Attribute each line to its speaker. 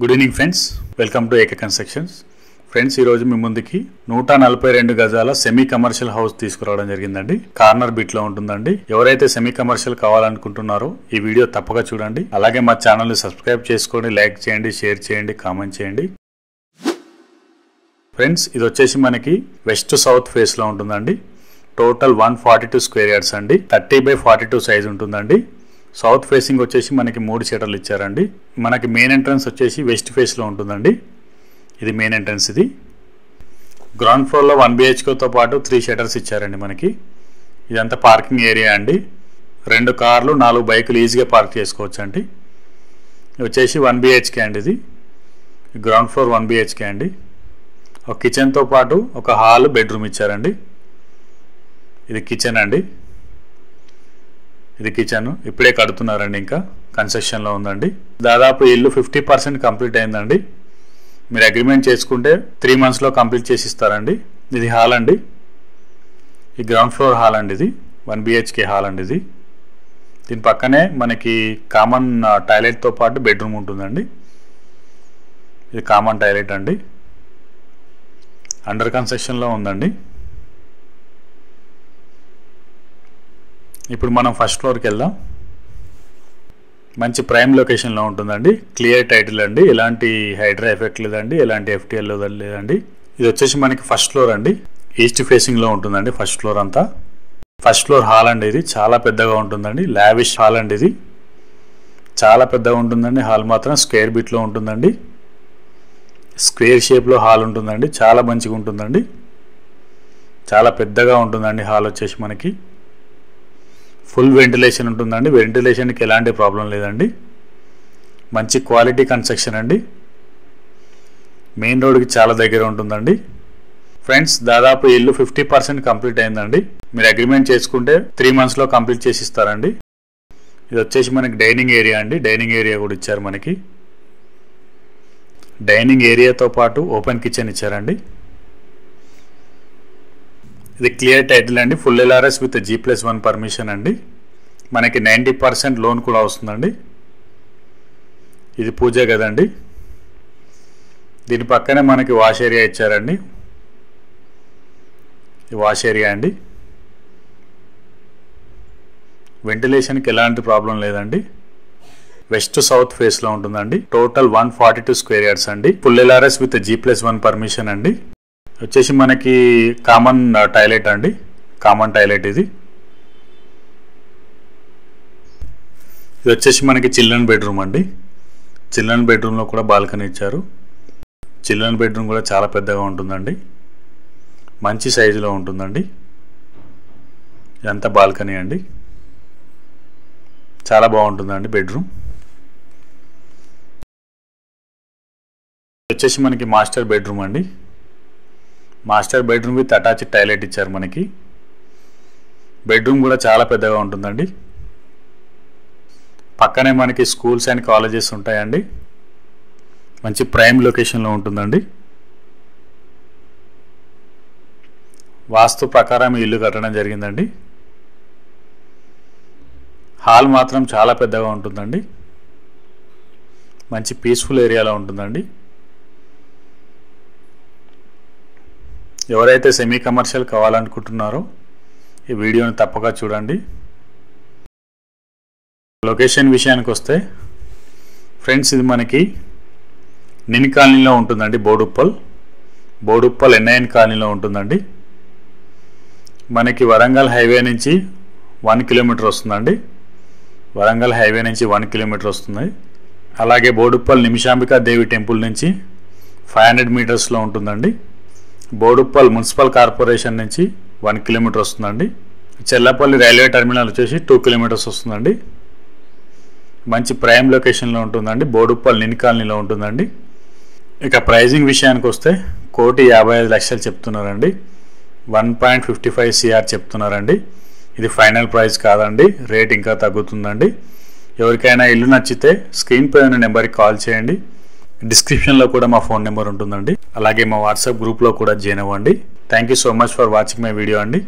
Speaker 1: Good evening friends, welcome to AK constructions. Friends, ఈరోజు మీ ముందుకి 142 గజాల సెమీ కమర్షియల్ హౌస్ తీసుకురావడం జరిగిందండి. కార్నర్ బిట్ లో ఉంటుందండి. ఎవరైతే సెమీ కమర్షియల్ కావాలనుకుంటున్నారో ఈ వీడియో తప్పక చూడండి. అలాగే మా ఛానల్ని సబ్స్క్రైబ్ చేసుకోండి, లైక్ చేయండి, షేర్ చేయండి, కామెంట్ చేయండి. ఫ్రెండ్స్, ఇది వచ్చేసి మనకి వెస్ట్ సౌత్ ఫేస్ లో ఉంటుందండి. టోటల్ 142 స్క్వేర్ యార్డ్స్ అండి. 30x42 సైజ్ ఉంటుందండి. సౌత్ ఫేసింగ్ వచ్చేసి మనకి 3 షటర్లు ఇచ్చారండి. మనకి మెయిన్ ఎంట్రన్స్ వచ్చేసి వెస్ట్ ఫేస్ లో ఉంటుందండి. ఇది మెయిన్ ఎంట్రన్స్. ఇది గ్రౌండ్ ఫ్లోర్ లో 1 BHKతో పాటు 3 షటర్స్ ఇచ్చారండి మనకి. ఇదంతా పార్కింగ్ ఏరియా అండి. 2 కార్లు 4 బైకులు ఈజీగా పార్క్ చేసుకోవచ్చు అండి. ఇది వచ్చేసి 1 BHK అండి. ఇది గ్రౌండ్ ఫ్లోర్ 1 BHK అండి. ఒక కిచెన్తో పాటు ఒక హాల్, బెడ్రూమ్ ఇచ్చారండి. ఇది కిచెన్ అండి. ఇది కిచెన్ ఇప్పుడే కడుతున్నారండి, ఇంకా కన్స్ట్రక్షన్లో ఉందండి. దాదాపు ఇల్లు 50% కంప్లీట్ అయిందండి. మీరు అగ్రిమెంట్ చేసుకుంటే 3 monthsలో కంప్లీట్ చేసి ఇస్తారండి. ఇది హాల్ అండి. ఈ గ్రౌండ్ ఫ్లోర్ హాల్ అండి. ఇది 1 BHK హాల్ అండి. ఇది దీని పక్కనే మనకి కామన్ టాయిలెట్తో పాటు బెడ్రూమ్ ఉంటుందండి. ఇది కామన్ టాయిలెట్ అండి. అండర్ కన్స్ట్రక్షన్లో ఉందండి. ఇప్పుడు మనం ఫస్ట్ ఫ్లోర్కి వెళ్దాం. మంచి ప్రైమ్ లొకేషన్లో ఉంటుందండి. క్లియర్ టైటిల్ అండి. ఎలాంటి హైడ్రా ఎఫెక్ట్ లేదండి, ఎలాంటి FTL లేదండి. ఇది వచ్చేసి మనకి ఫస్ట్ ఫ్లోర్ అండి. ఈస్ట్ ఫేసింగ్లో ఉంటుందండి ఫస్ట్ ఫ్లోర్ అంతా. ఫస్ట్ ఫ్లోర్ హాల్ అండి. ఇది చాలా పెద్దగా ఉంటుందండి. లావిష్ హాల్ అండి. ఇది చాలా పెద్దగా ఉంటుందండి. హాల్ మాత్రం స్క్వేర్ బిట్లో ఉంటుందండి. స్క్వేర్ షేప్లో హాల్ ఉంటుందండి. చాలా మంచిగా ఉంటుందండి. చాలా పెద్దగా ఉంటుందండి హాల్ వచ్చేసి మనకి. ఫుల్ వెంటిలేషన్ ఉంటుందండి. వెంటిలేషన్కి ఎలాంటి ప్రాబ్లం లేదండి. మంచి క్వాలిటీ కన్స్ట్రక్షన్ అండి. మెయిన్ రోడ్కి చాలా దగ్గర ఉంటుందండి. ఫ్రెండ్స్, దాదాపు ఇల్లు 50% కంప్లీట్ అయిందండి. మీరు అగ్రిమెంట్ చేసుకుంటే 3 monthsలో కంప్లీట్ చేసి ఇస్తారండి. ఇది వచ్చేసి మనకి డైనింగ్ ఏరియా అండి. డైనింగ్ ఏరియా కూడా ఇచ్చారు మనకి. డైనింగ్ ఏరియాతో పాటు ఓపెన్ కిచెన్ ఇచ్చారండి. ఇది క్లియర్ టైటిల్ అండి. Full LRS with G+1 permission అండి. మనకి 90% లోన్ కూడా వస్తుందండి. ఇది పూజ గదండి. దీని పక్కనే మనకి వాష్ ఏరియా ఇచ్చారండి. ఈ వాష్ ఏరియా అండి. వెంటిలేషన్కి ఎలాంటి ప్రాబ్లం లేదండి. వెస్ట్ సౌత్ ఫేస్లో ఉంటుందండి. టోటల్ 142 స్క్వేర్ యార్డ్స్ అండి. Full LRS with G+1 permission అండి. వచ్చేసి మనకి కామన్ టాయిలెట్ అండి. కామన్ టాయిలెట్ ఇది. ఇది వచ్చేసి మనకి చిల్డ్రన్ బెడ్రూమ్ అండి. చిల్డ్రన్ బెడ్రూమ్లో కూడా బాల్కనీ ఇచ్చారు. చిల్డ్రన్ బెడ్రూమ్ కూడా చాలా పెద్దగా ఉంటుందండి. మంచి సైజులో ఉంటుందండి. ఇదంతా బాల్కనీ అండి. చాలా బాగుంటుందండి బెడ్రూమ్. వచ్చేసి మనకి మాస్టర్ బెడ్రూమ్ అండి. Master bedroom with attached toilet ఇచ్చారు మనకి. బెడ్రూమ్ కూడా చాలా పెద్దగా ఉంటుందండి. పక్కనే మనకి స్కూల్స్ అండ్ కాలేజెస్ ఉంటాయండి. మంచి ప్రైమ్ లొకేషన్లో ఉంటుందండి. వాస్తు ప్రకారం ఇల్లు కట్టడం జరిగిందండి. హాల్ మాత్రం చాలా పెద్దగా ఉంటుందండి. మంచి పీస్ఫుల్ ఏరియాలో ఉంటుందండి. ఎవరైతే సెమీ కమర్షియల్ కావాలనుకుంటున్నారో ఈ వీడియోని తప్పక చూడండి. లొకేషన్ విషయానికి వస్తే ఫ్రెండ్స్, ఇది మనకి నిన్ కాలనీలో ఉంటుందండి. బోడుప్పల్ NIN కాలనీలో ఉంటుందండి. మనకి వరంగల్ హైవే నుంచి 1 kilometer వస్తుందండి. వరంగల్ హైవే నుంచి 1 kilometer వస్తుంది. అలాగే బోడుప్పల్ నిమిషాంబికా దేవి టెంపుల్ నుంచి 500 meters ఉంటుందండి. బోడుప్పల్ మున్సిపల్ కార్పొరేషన్ నుంచి 1 kilometer వస్తుందండి. చెల్లపల్లి రైల్వే టర్మినల్ వచ్చేసి 2 kilometers వస్తుందండి. మంచి ప్రైమ్ లొకేషన్లో ఉంటుందండి. బోడుప్పల్ నిన్ కాలనీలో ఉంటుందండి. ఇక ప్రైజింగ్ విషయానికి వస్తే 1,55,00,000 చెప్తున్నారండి. 1.55 CR చెప్తున్నారండి. ఇది ఫైనల్ ప్రైస్ కాదండి. రేట్ ఇంకా తగ్గుతుందండి. ఎవరికైనా ఇల్లు నచ్చితే స్క్రీన్ పై ఉన్న నెంబర్కి కాల్ చేయండి. డిస్క్రిప్షన్లో కూడా మా ఫోన్ నెంబర్ ఉంటుందండి. అలాగే మా వాట్సాప్ గ్రూప్లో కూడా జాయిన్ అవ్వండి. Thank you so much for watching my video అండి.